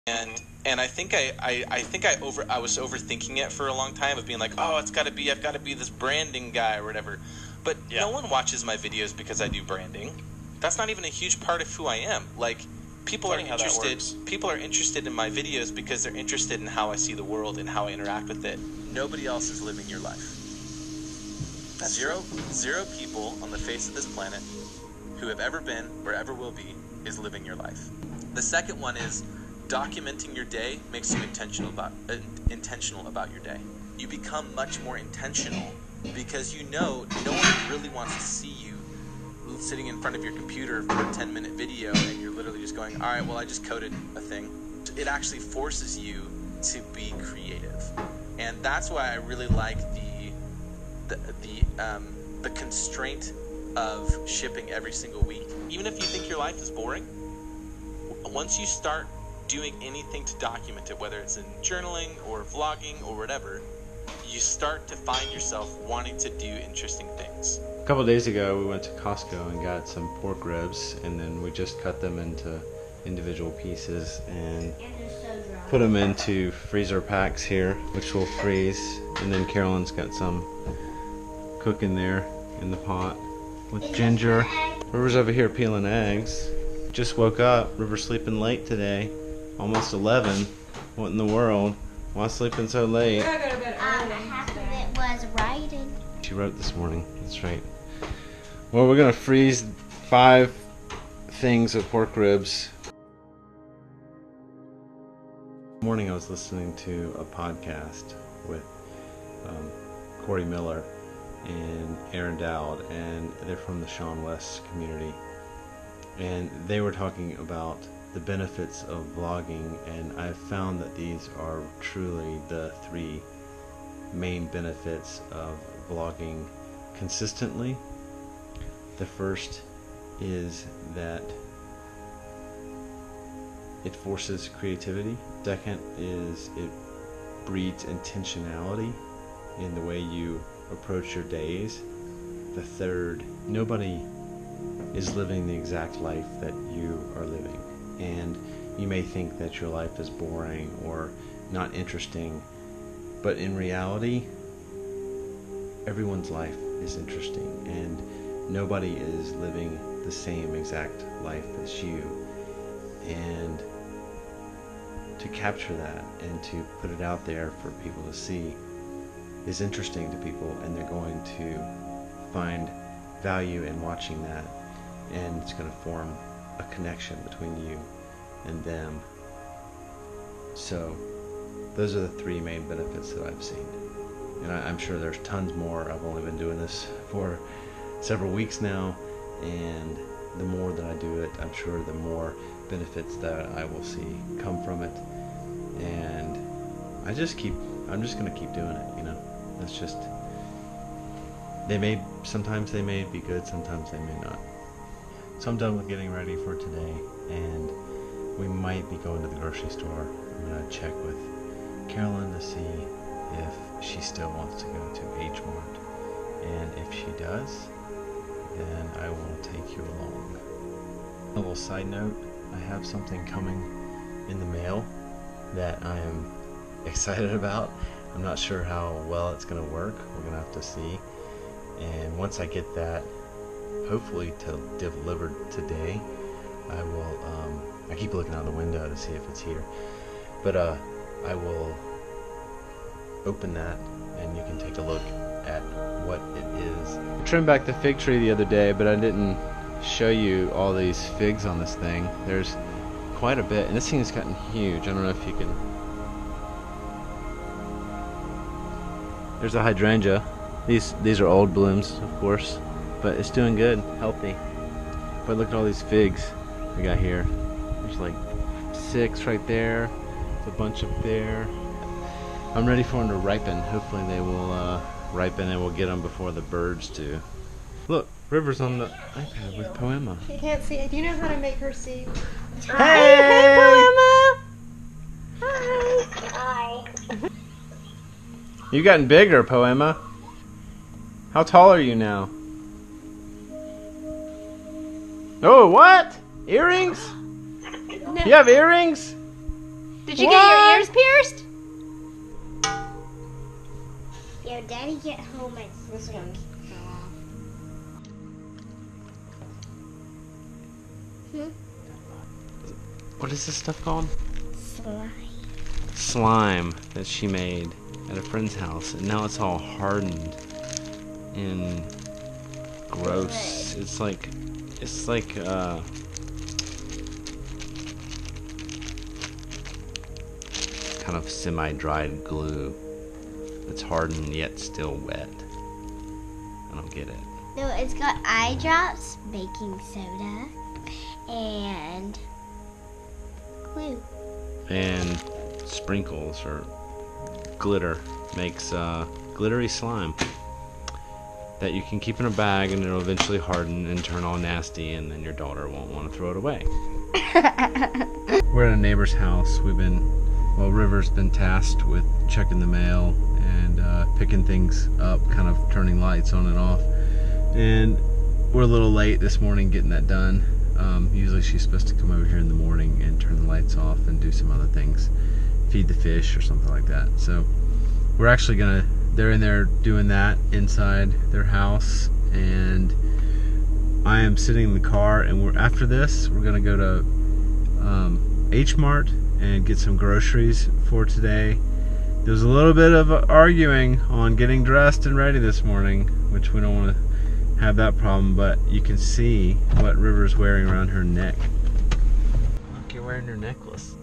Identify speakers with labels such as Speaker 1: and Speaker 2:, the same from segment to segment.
Speaker 1: And I think I was overthinking it for a long time of being like, oh, I've got to be this branding guy or whatever. But no one watches my videos because I do branding. That's not even a huge part of who I am. Like, people are interested in my videos because they're interested in how I see the world and how I interact with it. Nobody else is living your life. Zero people on the face of this planet who have ever been or ever will be is living your life. The second one is documenting your day makes you intentional about your day. You become much more intentional because you know no one really wants to see you sitting in front of your computer for a 10-minute video and you're literally just going, all right, well, I just coded a thing. It actually forces you to be creative. And that's why I really like the constraint of shipping every single week. Even if you think your life is boring, once you start doing anything to document it, whether it's in journaling or vlogging or whatever, you start to find yourself wanting to do interesting things.
Speaker 2: A couple of days ago, we went to Costco and got some pork ribs, and then we just cut them into individual pieces and put them into freezer packs here, which will freeze. And then Carolyn's got some cooking there in the pot with ginger. River's over here peeling eggs. Just woke up. River's sleeping late today, almost 11. What in the world? Why sleeping so late?
Speaker 3: Half of it was writing.
Speaker 2: She wrote this morning. That's right. Well, we're gonna freeze 5 things of pork ribs. This morning I was listening to a podcast with Corey Miller and Aaron Dowd, and they're from the Sean West community, and they were talking about the benefits of vlogging, and I've found that these are truly the 3 main benefits of vlogging consistently. The first is that it forces creativity. Second is it breeds intentionality in the way you approach your days. The third, nobody is living the exact life that you are living, and you may think that your life is boring or not interesting, but in reality everyone's life is interesting, and nobody is living the same exact life as you. And to capture that and to put it out there for people to see is interesting to people, and they're going to find value in watching that, and it's going to form a connection between you and them. So those are the 3 main benefits that I've seen, and I'm sure there's tons more. I've only been doing this for several weeks now, and the more that I do it, I'm sure the more benefits that I will see come from it. And I'm just going to keep doing it, you know. That's just, sometimes they may be good, sometimes they may not. So I'm done with getting ready for today, and we might be going to the grocery store. I'm going to check with Carolyn to see if she still wants to go to H Mart, and if she does, then I will take you along. A little side note, I have something coming in the mail that I am excited about. I'm not sure how well it's going to work. We're going to have to see. And once I get that, hopefully delivered today, I will, I keep looking out the window to see if it's here. But I will open that and you can take a look at what it is. I trimmed back the fig tree the other day, but I didn't show you all these figs on this thing. There's quite a bit, and this thing has gotten huge. I don't know if you can. There's a hydrangea. These are old blooms, of course, but it's doing good, healthy. But look at all these figs we got here. There's like 6 right there. There's a bunch up there. I'm ready for them to ripen. Hopefully they will ripen and we'll get them before the birds do. Look, River's on the iPad with Poema.
Speaker 4: She can't see. Do you know how to make her see?
Speaker 2: Hey,
Speaker 4: hey Poema! Hi!
Speaker 3: Hi.
Speaker 2: You've gotten bigger, Poema. How tall are you now? Oh, what? Earrings?
Speaker 4: No.
Speaker 2: You have earrings?
Speaker 4: Did you get your ears pierced?
Speaker 3: Yo, Daddy, get home and
Speaker 4: This one fell off.
Speaker 2: What is this stuff called?
Speaker 3: slime.
Speaker 2: Slime that she made at a friend's house, and now it's all hardened and gross. It's like kind of semi-dried glue. It's hardened yet still wet. I don't get it.
Speaker 3: No, it's got eye drops, baking soda, and glue.
Speaker 2: And sprinkles or glitter makes glittery slime that you can keep in a bag, and it'll eventually harden and turn all nasty, and then your daughter won't want to throw it away. We're at a neighbor's house. River's been tasked with checking the mail and picking things up, kind of turning lights on and off. And we're a little late this morning getting that done. Usually she's supposed to come over here in the morning and turn the lights off and do some other things, feed the fish or something like that. So we're actually they're in there doing that inside their house, and I am sitting in the car, and after this we're gonna go to H Mart and get some groceries for today. There's a little bit of arguing on getting dressed and ready this morning, which we don't want to have that problem, but you can see what River's wearing around her neck. Look, you're wearing her necklace.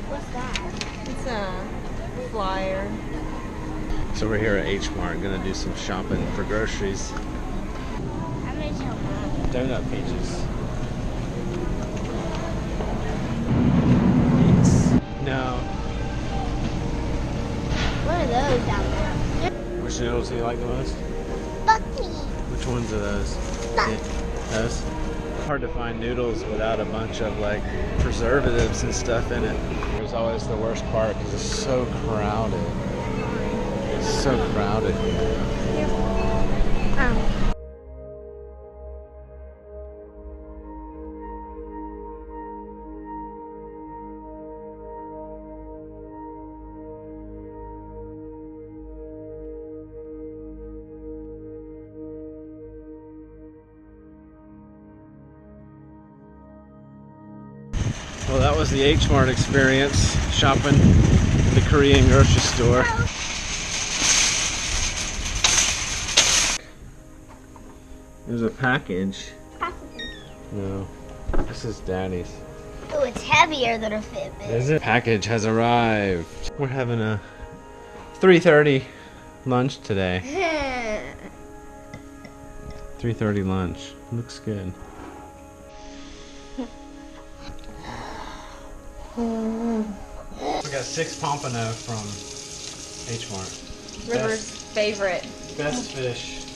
Speaker 3: What's that?
Speaker 4: It's a flyer.
Speaker 2: So we're here at H Mart, gonna do some shopping for groceries.
Speaker 3: I'm gonna tell Mom.
Speaker 2: Donut pages. No.
Speaker 3: What are those down there?
Speaker 2: Which noodles do you like the most?
Speaker 3: Bucky.
Speaker 2: Which ones are those? Those? Hard to find noodles without a bunch of like preservatives and stuff in it. It was always the worst part because it's so crowded. It's so crowded here. Well, that was the H Mart experience, shopping at the Korean grocery store. There's a package. No, this is Daddy's.
Speaker 3: Oh, it's heavier than a Fitbit.
Speaker 2: Is it? Package has arrived. We're having a 3:30 lunch today. 3:30 lunch. Looks good. We got 6 pompano from H Mart.
Speaker 4: River's favorite.
Speaker 2: Best fish.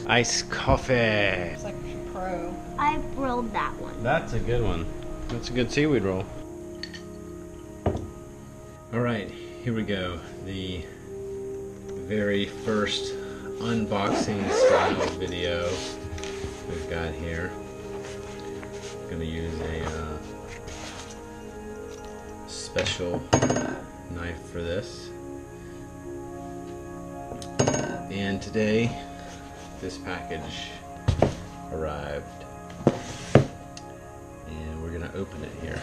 Speaker 2: Iced coffee.
Speaker 4: It's like pro.
Speaker 3: I rolled that one.
Speaker 2: That's a good one. That's a good seaweed roll. Alright, here we go. The very first unboxing style video we've got here. I'm gonna use a special knife for this. And today this package arrived, and we're gonna open it here.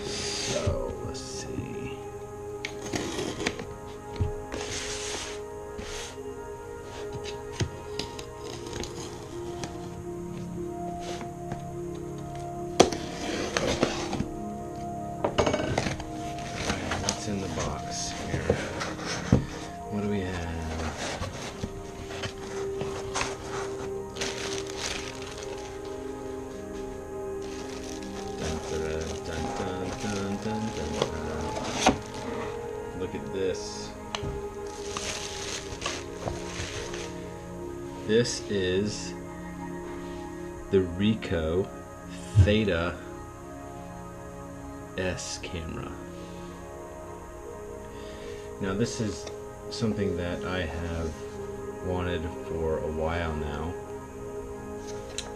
Speaker 2: So let's see. Alright, what's in the box here? What do we have? Look at this. This is the Ricoh Theta S camera. Now this is something that I have wanted for a while now.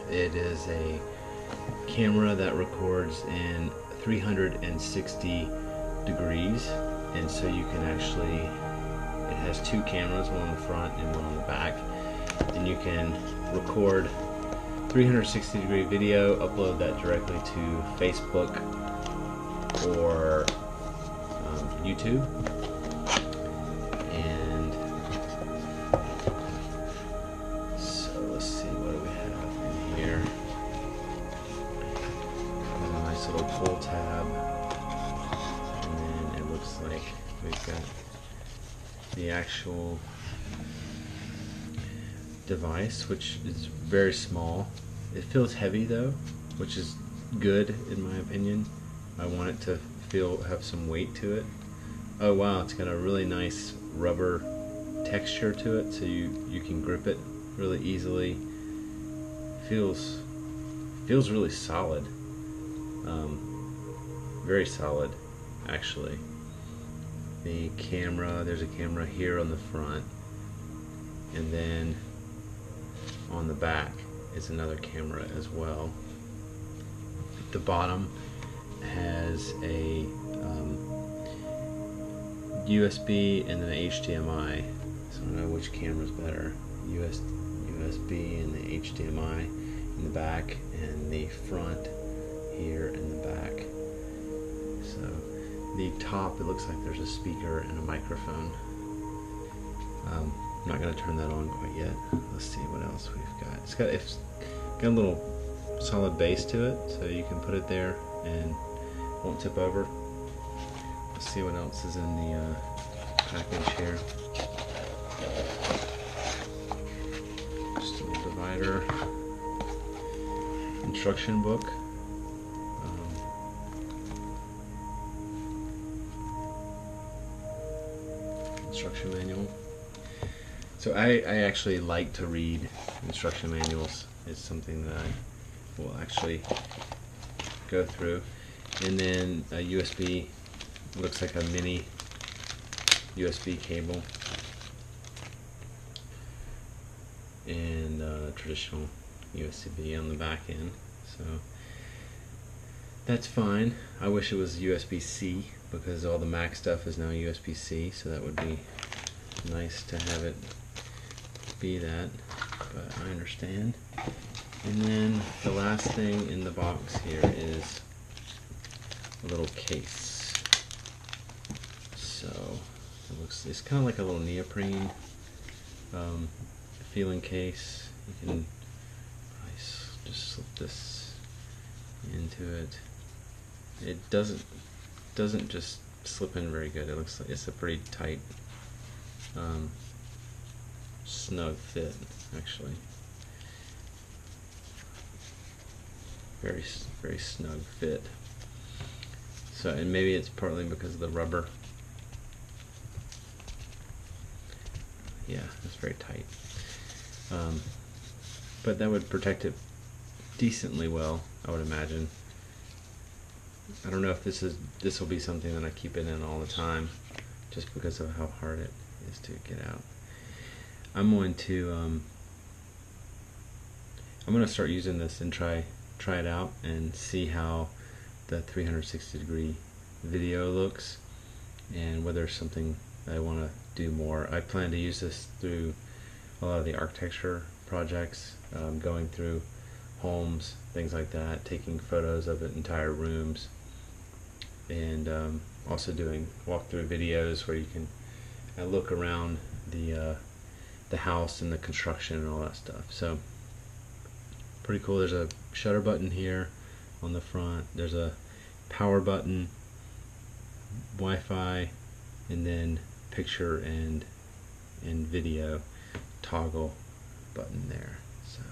Speaker 2: It is a camera that records in 360 degrees, and so you can actually, it has two cameras, one on the front and one on the back, and you can record 360 degree video, upload that directly to Facebook or YouTube. And so let's see, what do we have in here? A nice little pull tab, and then it looks like we've got the actual device, which is very small. It feels heavy though, which is good in my opinion. I want it to have some weight to it. Oh wow, it's got a really nice rubber texture to it, so you can grip it really easily. Feels really solid. Very solid actually. The camera, there's a camera here on the front, and then on the back is another camera as well. The bottom has a USB and then HDMI, so I don't know which camera's better, USB and the HDMI in the back, and the front here in the back. So the top, it looks like there's a speaker and a microphone. I'm not going to turn that on quite yet. Let's see what else we've got. It's got a little solid base to it, so you can put it there and it won't tip over. Let's see what else is in the package here. Just a little divider, instruction book, instruction manual. So I actually like to read instruction manuals. It's something that I will actually go through. And then a USB, looks like a mini USB cable, and traditional USB on the back end. So that's fine. I wish it was USB-C, because all the Mac stuff is now USB-C, so that would be nice to have it be that, but I understand. And then the last thing in the box here is a little case. So it's kind of like a little neoprene feeling case. You can just slip this into it. It doesn't just slip in very good. It looks like it's a pretty tight, snug fit actually. Very snug fit. So, and maybe it's partly because of the rubber. Yeah, it's very tight. But that would protect it decently well, I would imagine. I don't know if this will be something that I keep it in all the time, just because of how hard it is to get out. I'm going to start using this and try it out and see how the 360 degree video looks, and whether it's something I want to do more. I plan to use this through a lot of the architecture projects, going through homes, things like that, taking photos of entire rooms, and also doing walkthrough videos where you can look around the house and the construction and all that stuff. So pretty cool. There's a shutter button here on the front. There's a power button, Wi-Fi, and then picture and video toggle button there. So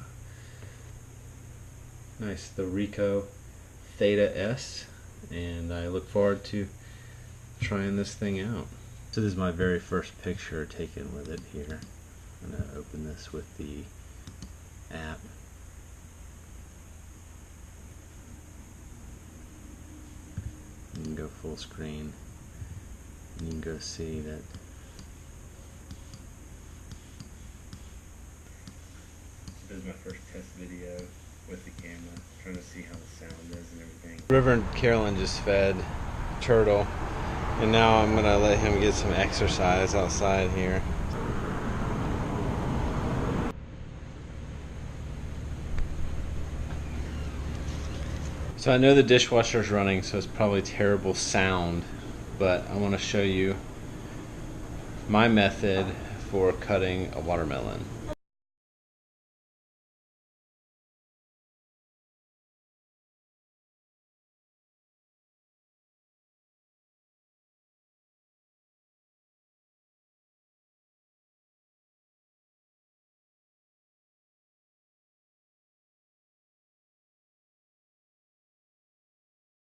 Speaker 2: nice. The Ricoh Theta S, and I look forward to trying this thing out. So this is my very first picture taken with it here. I'm going to open this with the app. You can go full screen, and you can go see that This is my first test video with the camera, trying to see how the sound is and everything. River and Carolyn just fed Turtle, and now I'm gonna let him get some exercise outside here. So I know the dishwasher's running, so it's probably terrible sound, but I want to show you my method for cutting a watermelon.